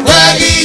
Wagi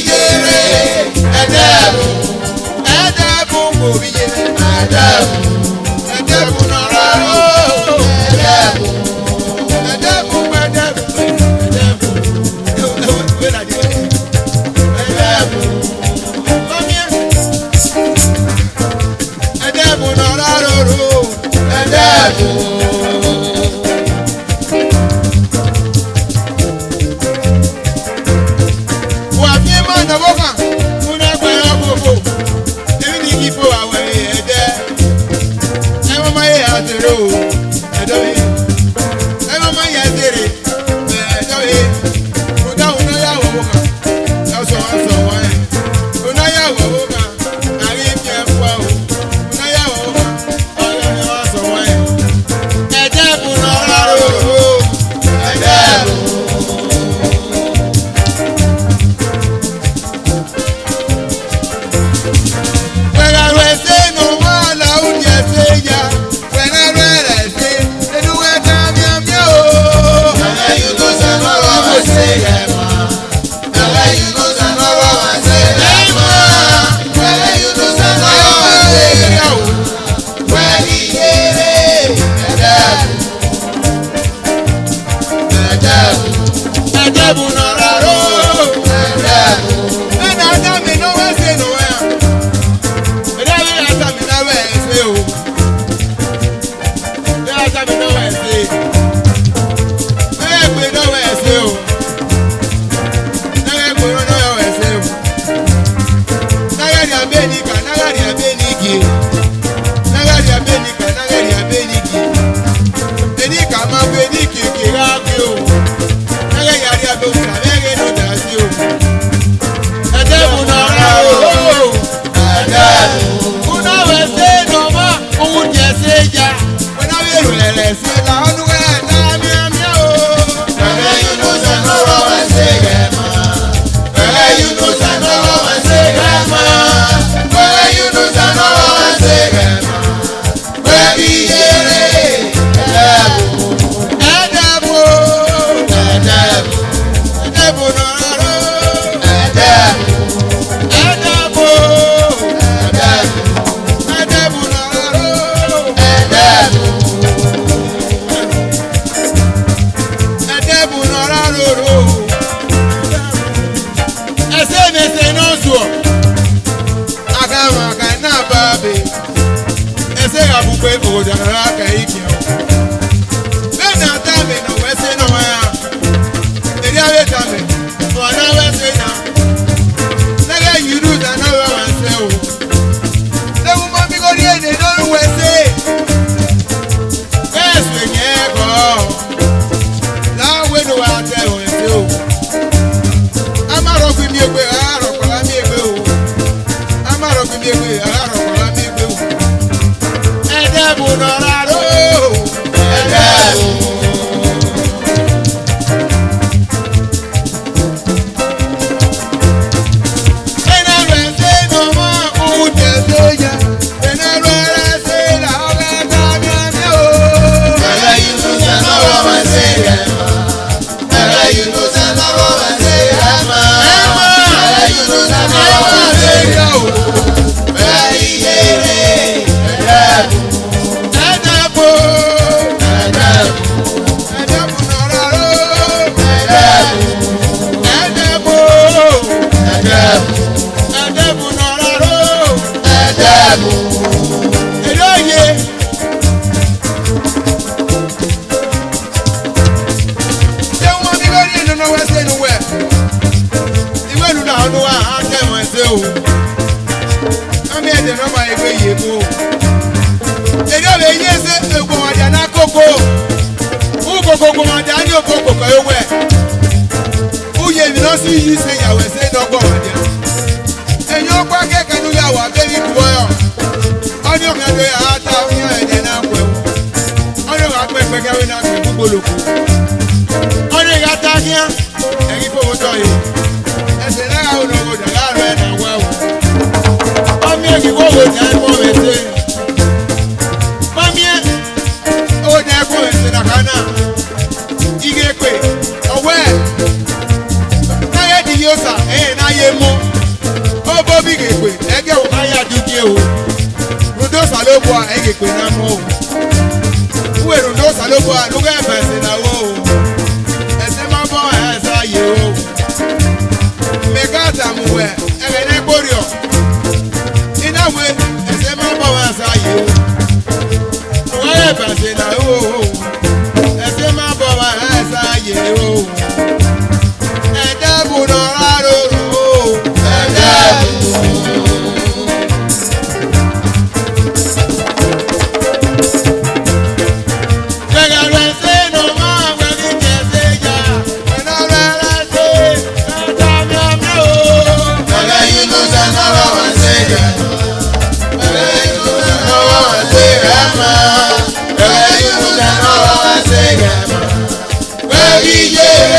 Yeah.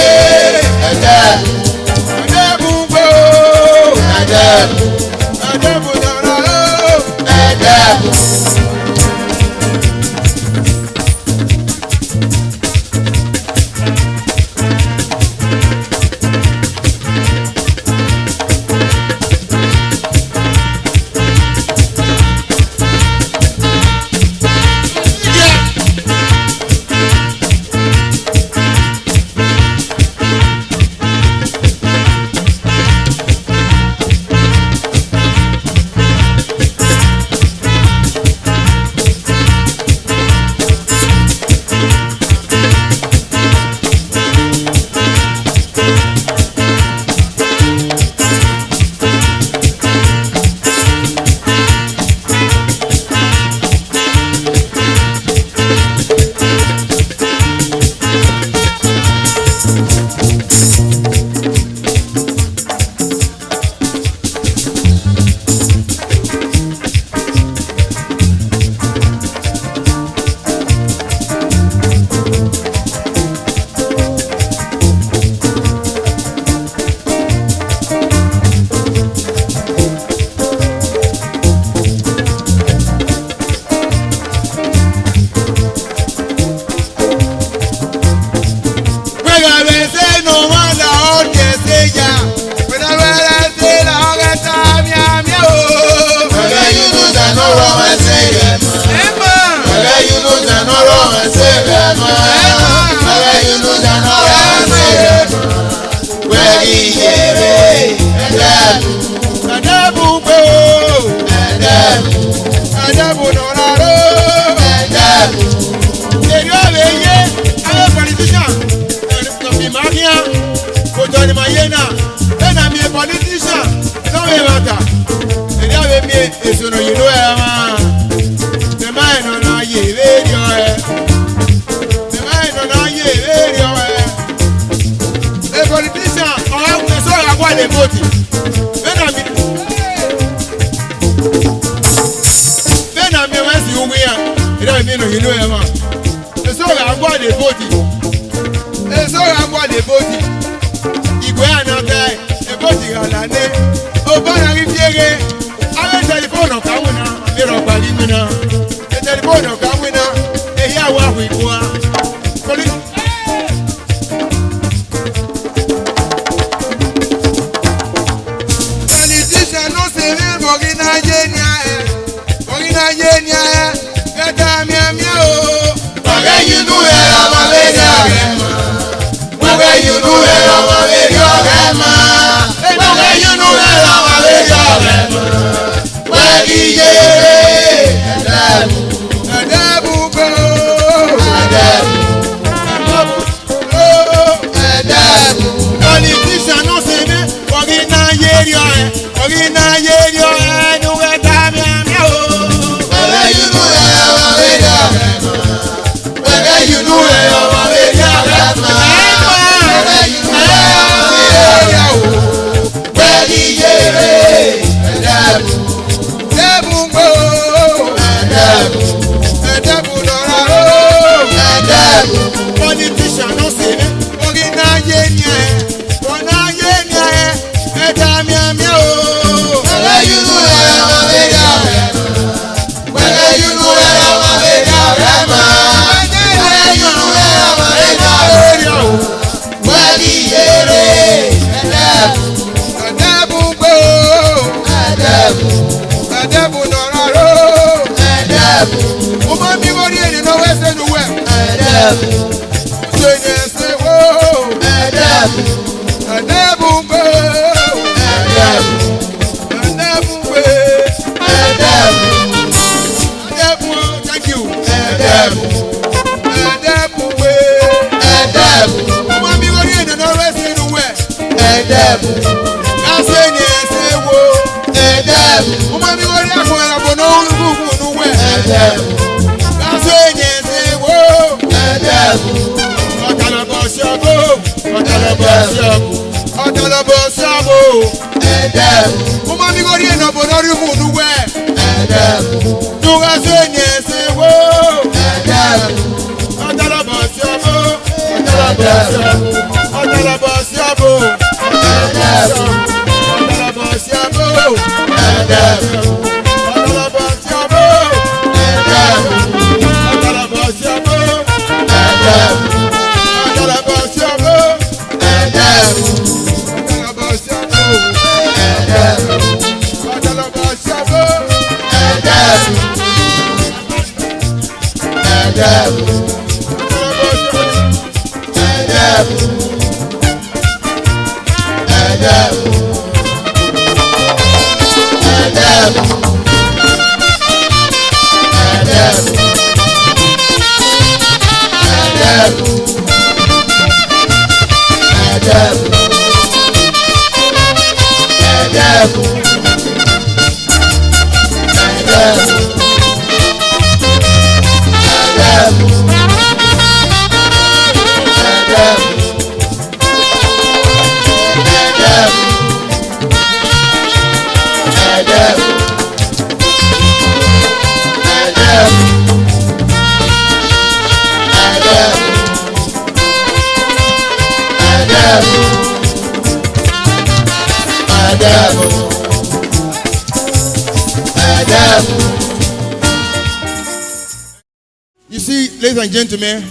You see, ladies and gentlemen,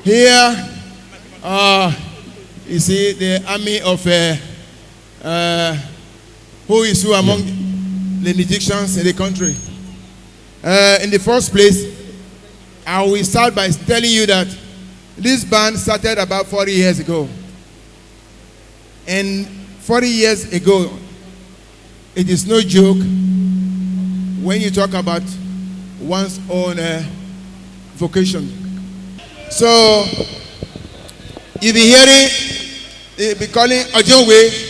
here you see the army of who is who among the Egyptians in the country. In the first place, I will start by telling you that This band started about 40 years ago. And 40 years ago, it is no joke when you talk about one's own vocation. So, you'll be hearing, they'll be calling Ojonwe.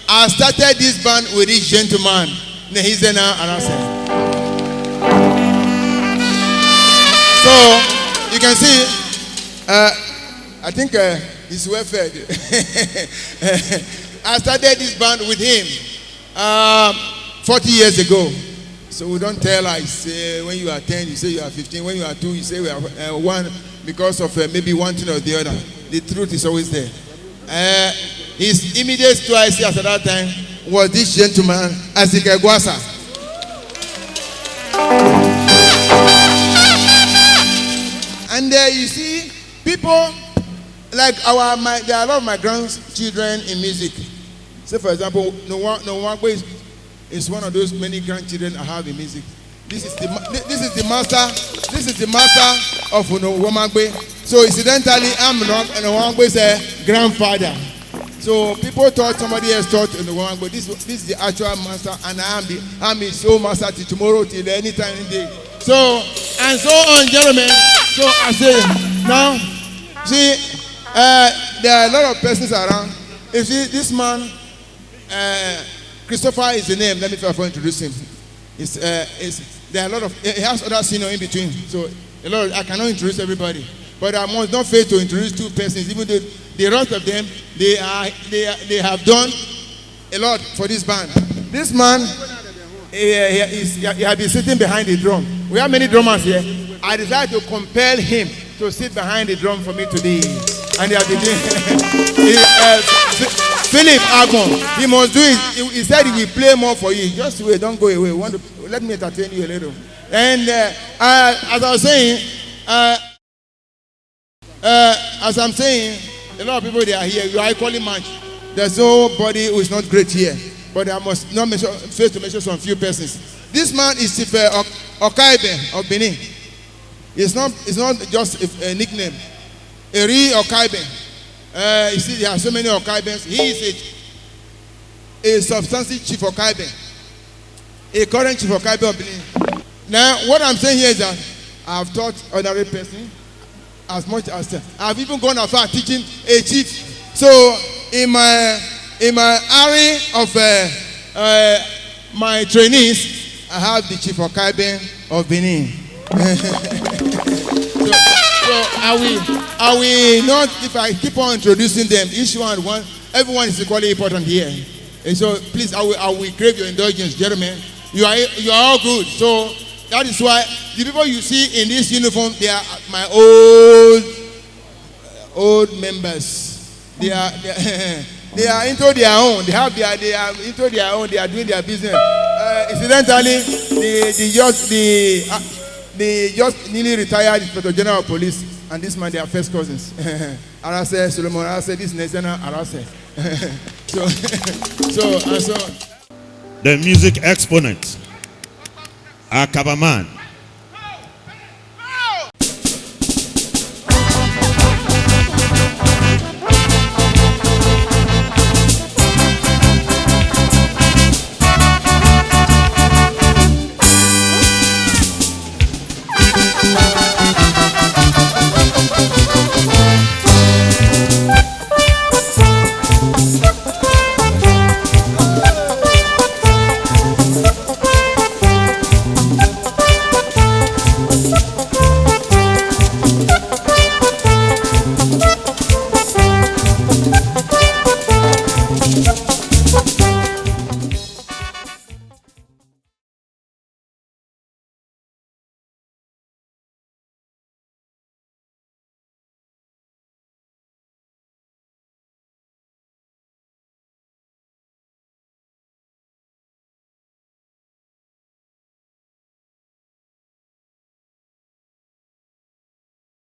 I started this band with this gentleman. He's there now, and I said. So, you can see, I think he's well fed. I started this band with him 40 years ago. So we don't tell us when you are 10, you say you are 15. When you are 2, you say we are 1 because of maybe one thing or the other. The truth is always there. His immediate twice at that time was this gentleman, Azike Gwasa. And you see, people like there are a lot of my grandchildren in music. Say, for example, Nwangbe is one of those many grandchildren I have in music. This is the master of Nwangbe. So incidentally, I'm Nwangbe's grandfather. So people thought somebody else taught Nwangbe. This is the actual master, and I'm his sole master till tomorrow, till any time in the day. So and so on, gentlemen. So I say now, see, there are a lot of persons around. You see, this man, Christopher is the name. Let me try to introduce him. There are a lot of. He has other senior in between. So a lot. I cannot introduce everybody, but I must not fail to introduce 2 persons. Even though the rest of them, they have done a lot for this band. This man, he has been sitting behind the drum. We have many drummers here. I decided to compel him to sit behind the drum for me today. And they have been doing Philip Agbon. He must do it. He said he will play more for you. Just wait, don't go away. Let me entertain you a little. And as I was saying, as I'm saying, a lot of people they are here. You are equally matched. There's nobody who is not great here. But I must not fail to mention some few persons. This man is Chief Okaibe of Benin. It's not just a nickname. Eri Okaibe. You see, there are so many Okaibens. He is a substantive Chief Okaibe. A current Chief Okaibe of Benin. Now, what I'm saying here is that I've taught ordinary person as much as I've even gone as far teaching a chief. So, in my area of my trainees, I have the Chief Okaibe of Benin. So I will not, if I keep on introducing them, each one, everyone is equally important here. And so please, I will crave your indulgence, gentlemen. You are all good. So that is why the people you see in this uniform, they are my old members. They are into their own. They are into their own. They are doing their business. Incidentally, they just nearly retired Inspector General of Police, and this man, they are first cousins. Arase, Solomon Arase, this Nezena Arase. So. The music exponent, Akabaman.